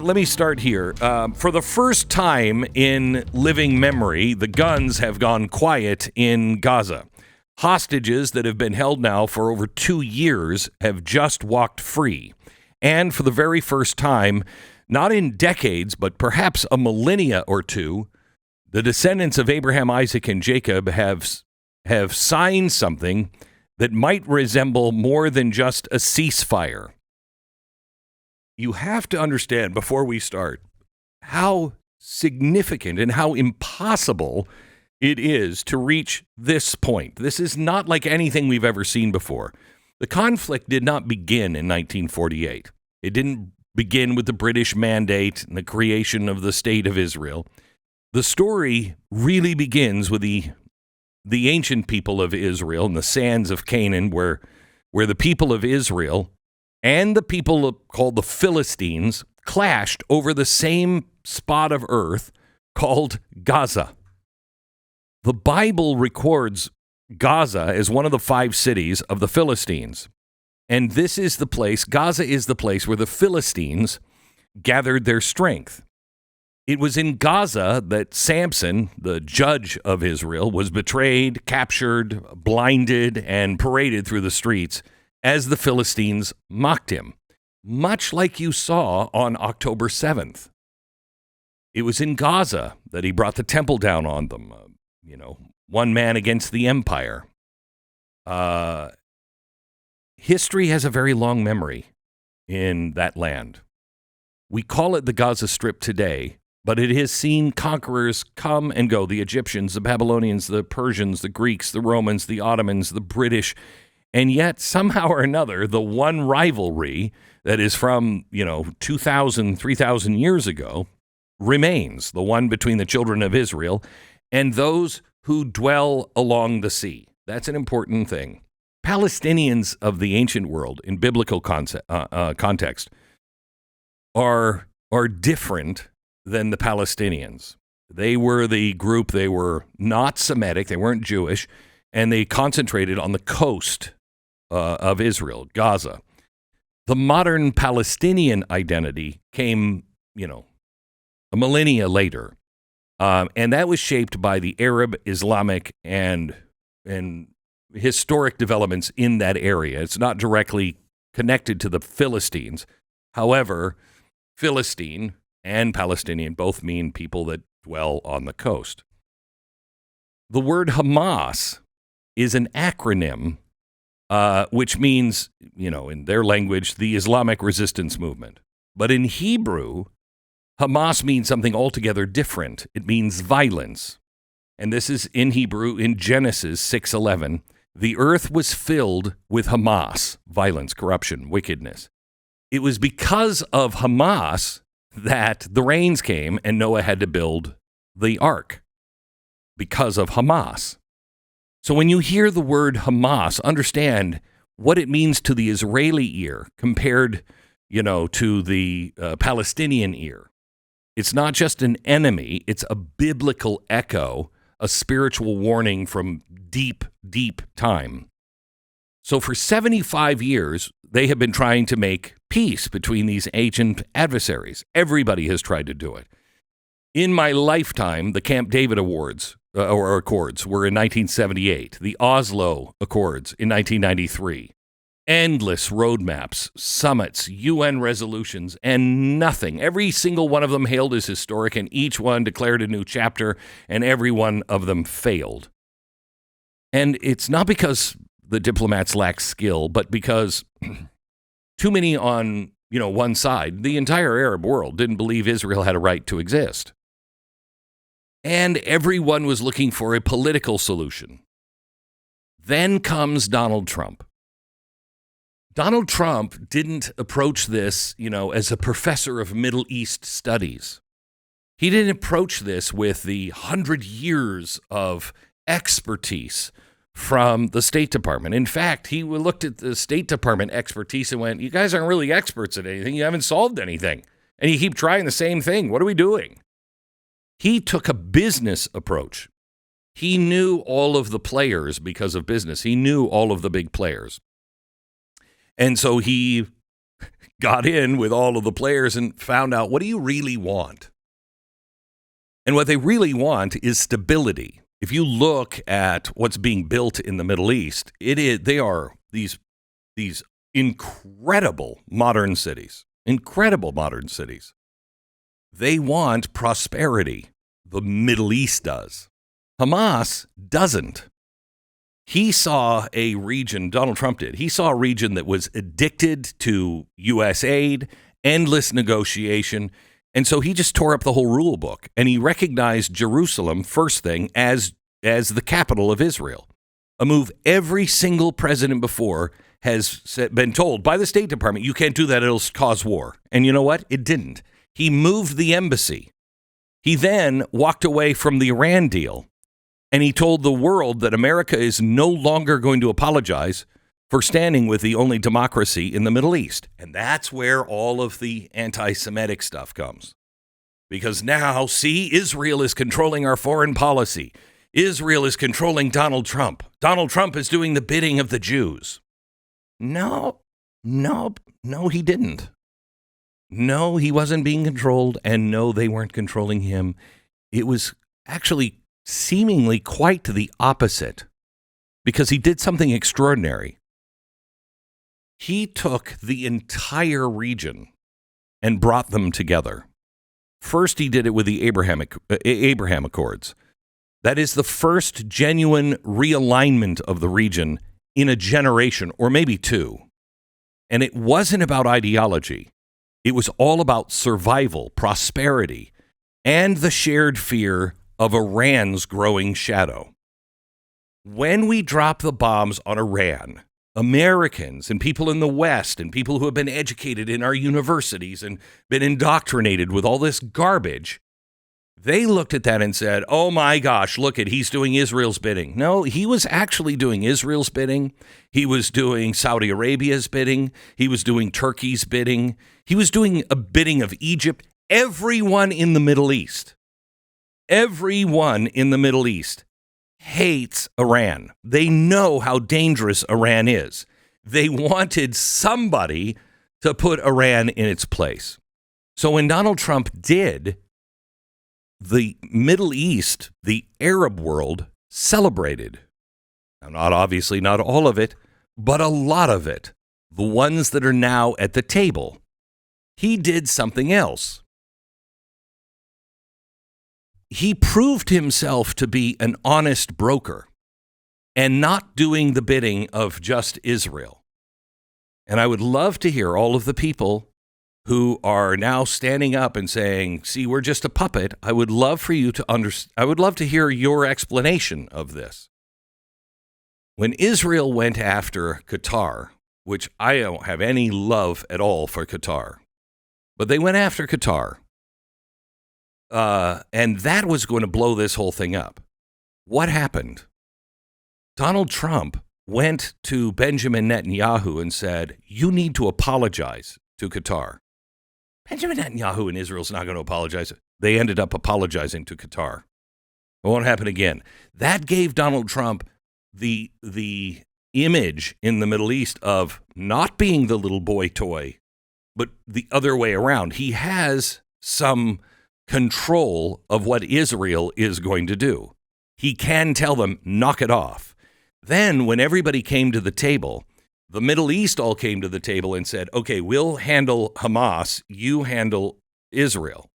Let me start here. For the first time in living memory, the guns have gone quiet in Gaza. Hostages that have been held now for over 2 years have just walked free. And for the very first time, not in decades, but perhaps a millennia or two, the descendants of Abraham, Isaac, and Jacob have signed something that might resemble more than just a ceasefire. You have to understand before we start how significant and how impossible it is to reach this point. This is not like anything we've ever seen before. The conflict did not begin in 1948. It didn't begin with the British Mandate and the creation of the State of Israel. The story really begins with the ancient people of Israel in the sands of Canaan, where the people of Israel and the people called the Philistines clashed over the same spot of earth called Gaza. The Bible records Gaza as one of the 5 cities of the Philistines. And this is the place, Gaza is the place where the Philistines gathered their strength. It was in Gaza that Samson, the judge of Israel, was betrayed, captured, blinded, and paraded through the streets as the Philistines mocked him, much like you saw on October 7th. It was in Gaza that he brought the temple down on them, one man against the empire. History has a very long memory in that land. We call it the Gaza Strip today, but it has seen conquerors come and go, the Egyptians, the Babylonians, the Persians, the Greeks, the Romans, the Ottomans, the British. And yet, somehow or another, the one rivalry that is from, 2,000, 3,000 years ago remains, the one between the children of Israel and those who dwell along the sea. That's an important thing. Palestinians of the ancient world, in biblical context, are different than the Palestinians. They were the group, they were not Semitic, they weren't Jewish, and they concentrated on the coast of Israel, Gaza. The modern Palestinian identity came, a millennia later, and that was shaped by the Arab, Islamic, and historic developments in that area. It's not directly connected to the Philistines. However, Philistine and Palestinian both mean people that dwell on the coast. The word Hamas is an acronym, which means, in their language, the Islamic resistance movement. But in Hebrew, Hamas means something altogether different. It means violence. And this is in Hebrew in Genesis 6:11. The earth was filled with Hamas, violence, corruption, wickedness. It was because of Hamas that the rains came and Noah had to build the ark, because of Hamas. So when you hear the word Hamas, understand what it means to the Israeli ear compared, to the Palestinian ear. It's not just an enemy, it's a biblical echo, a spiritual warning from deep, deep time. So for 75 years, they have been trying to make peace between these ancient adversaries. Everybody has tried to do it. In my lifetime, the Camp David Awards or Accords were in 1978, the Oslo Accords in 1993. Endless roadmaps, summits, UN resolutions, and nothing. Every single one of them hailed as historic, and each one declared a new chapter, and every one of them failed. And it's not because the diplomats lack skill, but because too many on, one side, the entire Arab world, didn't believe Israel had a right to exist. And everyone was looking for a political solution. Then comes Donald Trump. Donald Trump didn't approach this, as a professor of Middle East studies. He didn't approach this with the 100 years of expertise from the State Department. In fact, he looked at the State Department expertise and went, you guys aren't really experts at anything. You haven't solved anything. And you keep trying the same thing. What are we doing? He took a business approach. He knew all of the players because of business. He knew all of the big players. And so he got in with all of the players and found out, what do you really want? And what they really want is stability. If you look at what's being built in the Middle East, they are these incredible modern cities. Incredible modern cities. They want prosperity. The Middle East does. Hamas doesn't. He saw a region, Donald Trump did, he saw a region that was addicted to U.S. aid, endless negotiation, and so he just tore up the whole rule book, and he recognized Jerusalem, first thing, as the capital of Israel, a move every single president before has been told by the State Department, you can't do that, it'll cause war. And you know what? It didn't. He moved the embassy. He then walked away from the Iran deal, and he told the world that America is no longer going to apologize for standing with the only democracy in the Middle East. And that's where all of the anti-Semitic stuff comes. Because now, see, Israel is controlling our foreign policy. Israel is controlling Donald Trump. Donald Trump is doing the bidding of the Jews. No, he didn't. No, he wasn't being controlled, and no, they weren't controlling him. It was actually seemingly quite the opposite, because he did something extraordinary. He took the entire region and brought them together. First, he did it with the Abraham Accords. That is the first genuine realignment of the region in a generation, or maybe two. And it wasn't about ideology. It was all about survival, prosperity, and the shared fear of Iran's growing shadow. When we drop the bombs on Iran, Americans and people in the West and people who have been educated in our universities and been indoctrinated with all this garbage, they looked at that and said, oh my gosh, look at, he's doing Israel's bidding. No, he was actually doing Israel's bidding. He was doing Saudi Arabia's bidding. He was doing Turkey's bidding. He was doing a bidding of Egypt. Everyone in the Middle East hates Iran. They know how dangerous Iran is. They wanted somebody to put Iran in its place. So when Donald Trump did, the Middle East, the Arab world, celebrated. Now, not all of it, but a lot of it. The ones that are now at the table. He did something else. He proved himself to be an honest broker and not doing the bidding of just Israel. And I would love to hear all of the people who are now standing up and saying, see, we're just a puppet. I would love for you to understand. I would love to hear your explanation of this. When Israel went after Qatar, which I don't have any love at all for Qatar, but they went after Qatar. And that was going to blow this whole thing up. What happened? Donald Trump went to Benjamin Netanyahu and said, you need to apologize to Qatar. Benjamin Netanyahu in Israel's not going to apologize. They ended up apologizing to Qatar. It won't happen again. That gave Donald Trump the image in the Middle East of not being the little boy toy, but the other way around. He has some control of what Israel is going to do. He can tell them, knock it off. Then when everybody came to the table, the Middle East all came to the table and said, okay, we'll handle Hamas, you handle Israel.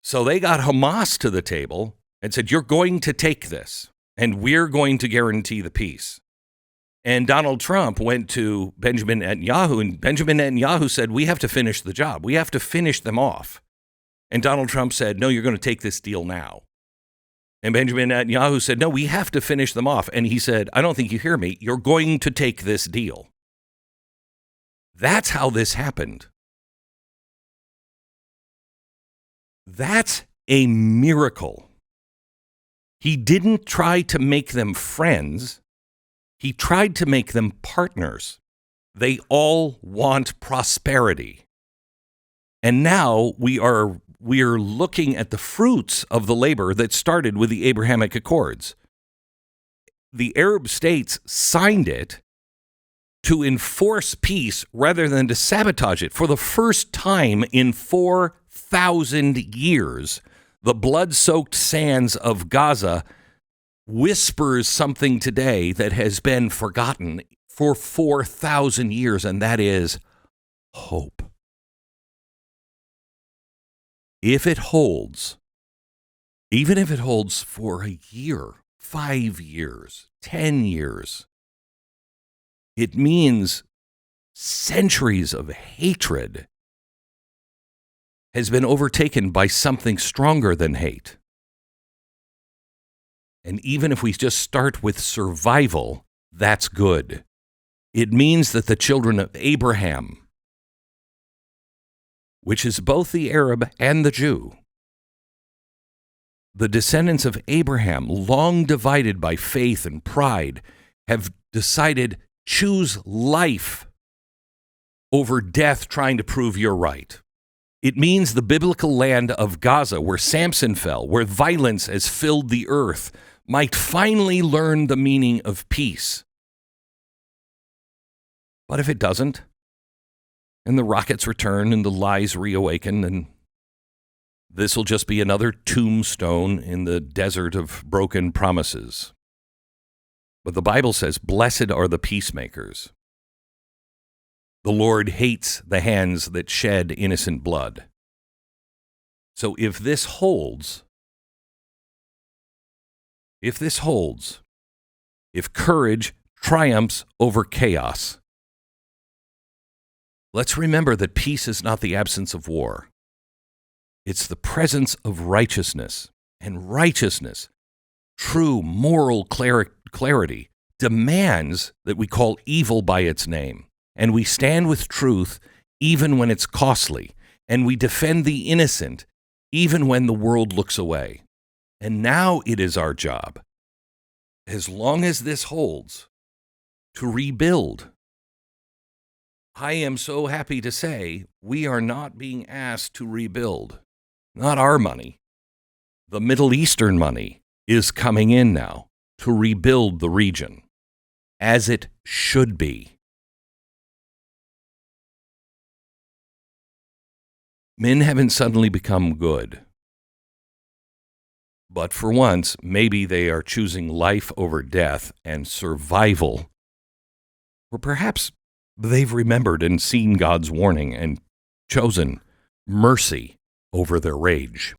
So they got Hamas to the table and said, you're going to take this, and we're going to guarantee the peace. And Donald Trump went to Benjamin Netanyahu, and Benjamin Netanyahu said, we have to finish the job. We have to finish them off. And Donald Trump said, no, you're going to take this deal now. And Benjamin Netanyahu said, no, we have to finish them off. And he said, I don't think you hear me. You're going to take this deal. That's how this happened. That's a miracle. He didn't try to make them friends. He tried to make them partners. They all want prosperity. And now we are looking at the fruits of the labor that started with the Abrahamic Accords. The Arab states signed it, to enforce peace rather than to sabotage it. For the first time in 4,000 years, the blood-soaked sands of Gaza whispers something today that has been forgotten for 4,000 years, and that is hope. If it holds, even if it holds for a year, 5 years, 10 years, it means centuries of hatred has been overtaken by something stronger than hate. And even if we just start with survival, that's good. It means that the children of Abraham, which is both the Arab and the Jew, the descendants of Abraham, long divided by faith and pride, have decided choose life over death trying to prove you're right. It means the biblical land of Gaza, where Samson fell, where violence has filled the earth, might finally learn the meaning of peace. But if it doesn't, and the rockets return and the lies reawaken, then this will just be another tombstone in the desert of broken promises. But the Bible says, blessed are the peacemakers. The Lord hates the hands that shed innocent blood. So if this holds, if courage triumphs over chaos, let's remember that peace is not the absence of war. It's the presence of righteousness. And righteousness, true moral clarity, demands that we call evil by its name. And we stand with truth even when it's costly. And we defend the innocent even when the world looks away. And now it is our job, as long as this holds, to rebuild. I am so happy to say we are not being asked to rebuild. Not our money. The Middle Eastern money is coming in now to rebuild the region, as it should be. Men haven't suddenly become good. But for once, maybe they are choosing life over death and survival. Or perhaps they've remembered and seen God's warning and chosen mercy over their rage.